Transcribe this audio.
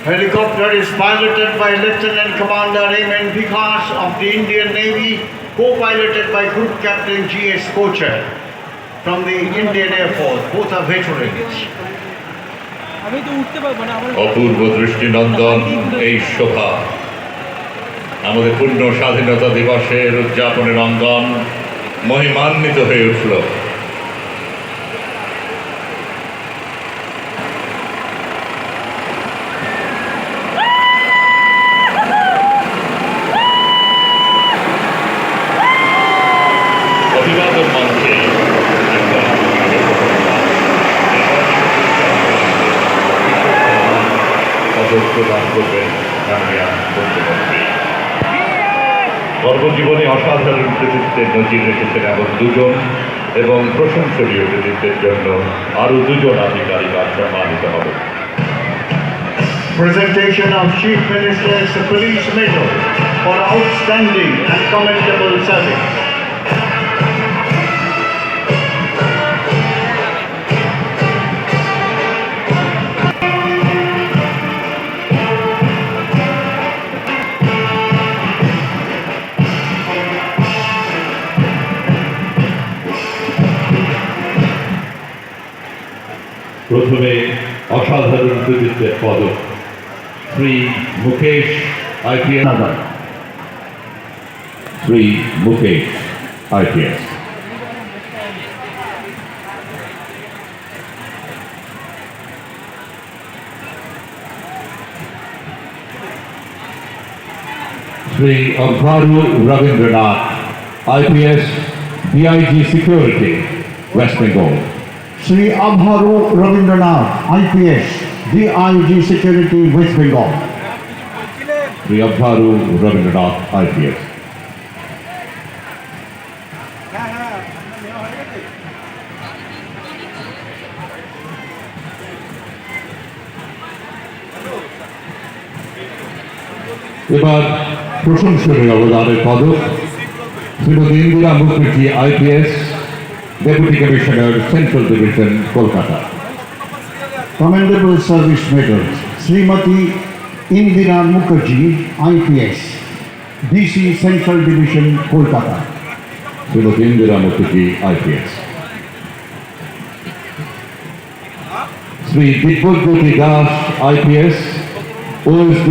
Helicopter is piloted by Lieutenant Commander Raymond Vikas of the Indian Navy, co-piloted by Group Captain G.S. Kochar from the Indian Air Force. Both are veterans. অপূর্ব দৃষ্টিনন্দন এই শোভা আমাদের পূর্ণ স্বাধীনতা দিবসের উদযাপনের অঙ্গন মহিমান্বিত হয়ে উঠল। অভিবাদন মঞ্চে প্রদান করবেন মাননীয় মুখ্যমন্ত্রী। কর্মজীবনে অসাধারণ কৃতিত্বের নজির রেখেছেন এমন দুজন এবং প্রশংসনীয় কৃতিত্বের জন্য আরও দুজন আধিকারিক সম্মানিত হবে। Presentation of Chief Minister's Police Medal for outstanding and commendable service. প্রথমে অসাধারণ কৃতিত্বের পদক Shri Mukesh IPS. Shri Mukesh IPS. Shri Abharu Rabindranath IPS, DIG security, West Bengal. Sri Abharu Rabindranath, IPS, DIG Security, West Bengal. Sri Abharu Rabindranath, IPS. এবার প্রশংসনীয় অবদানের পদক Shrimati Indira Mukherjee, IPS, Deputy Commissioner, Central Division, Kolkata. Commendable Service Medals, Srimati Indira Mukherjee, IPS, DC Central Division, Kolkata. Srimati Indira Mukherjee, IPS. Sri Digbojyoti Das, IPS, OSD,